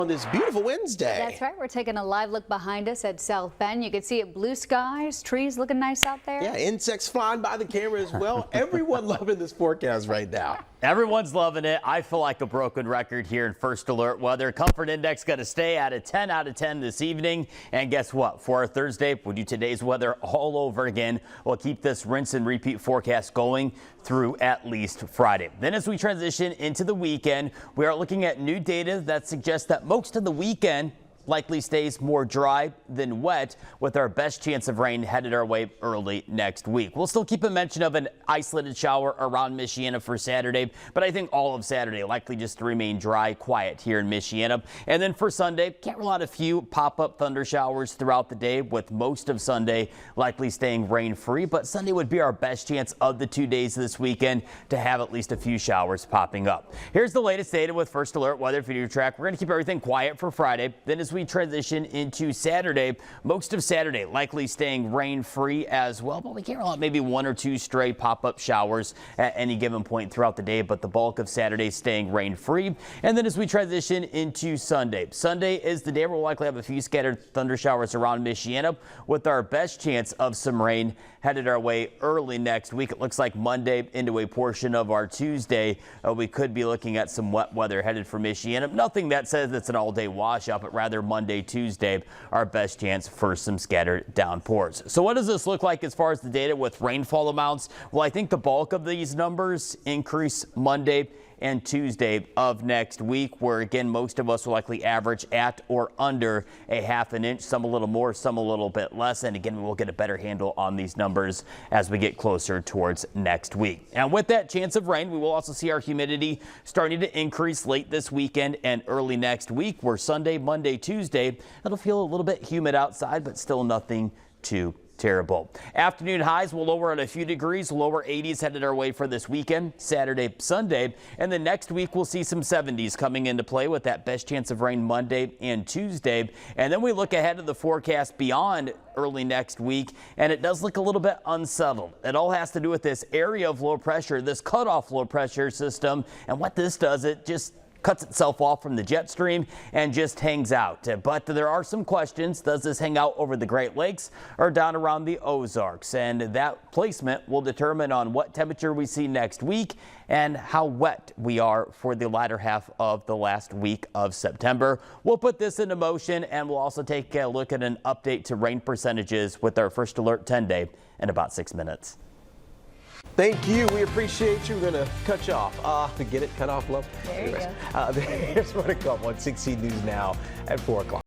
On this beautiful Wednesday. That's right. We're taking a live look behind us at South Bend. You can see it, blue skies, trees looking nice out there. Yeah, insects flying by the camera as well. Everyone loving this forecast right now. Everyone's loving it. I feel like a broken record here in First Alert weather. Comfort index going to stay at a 10 out of 10 this evening. And guess what? For our Thursday, we'll do today's weather all over again. We'll keep this rinse and repeat forecast going through at least Friday. Then as we transition into the weekend, we are looking at new data that suggests that most of the weekend likely stays more dry than wet, with our best chance of rain headed our way early next week. We'll still keep a mention of an isolated shower around Michiana for Saturday, but I think all of Saturday likely just to remain dry, quiet here in Michiana. And then for Sunday, can't rule out a few pop-up thunder showers throughout the day, with most of Sunday likely staying rain-free. But Sunday would be our best chance of the 2 days this weekend to have at least a few showers popping up. Here's the latest data with First Alert Weather Video Track. We're going to keep everything quiet for Friday. Then as we transition into Saturday, most of Saturday likely staying rain-free as well, but we can't rule out maybe 1 or 2 stray pop-up showers at any given point throughout the day, but the bulk of Saturday staying rain-free. And then as we transition into Sunday, Sunday is the day where we'll likely have a few scattered thunder showers around Michiana, with our best chance of some rain headed our way early next week. It looks like Monday into a portion of our Tuesday, we could be looking at some wet weather headed for Michiana. Nothing that says it's an all-day washout, but rather Monday, Tuesday, our best chance for some scattered downpours. So what does this look like as far as the data with rainfall amounts? Well, I think the bulk of these numbers increase Monday and Tuesday of next week, where again most of us will likely average at or under a ½ an inch, some a little more, some a little bit less. And again, we will get a better handle on these numbers as we get closer towards next week. And with that chance of rain, we will also see our humidity starting to increase late this weekend and early next week, where Sunday, Monday, Tuesday, it'll feel a little bit humid outside, but still nothing too terrible. Afternoon highs will lower at a few degrees, lower 80s headed our way for this weekend, Saturday, Sunday. And then next week we'll see some 70s coming into play, with that best chance of rain Monday and Tuesday. And then we look ahead to the forecast beyond early next week, and it does look a little bit unsettled. It all has to do with this area of low pressure, this cutoff low pressure system. And what this does, it just cuts itself off from the jet stream and just hangs out. But there are some questions. Does this hang out over the Great Lakes or down around the Ozarks? And that placement will determine on what temperature we see next week and how wet we are for the latter half of the last week of September. We'll put this into motion, and we'll also take a look at an update to rain percentages with our First Alert 10-day in about 6 minutes. Thank you. We appreciate you. We're going to cut you off. To get it cut off low. There you go. Here's what to come on 16 News Now at 4 o'clock.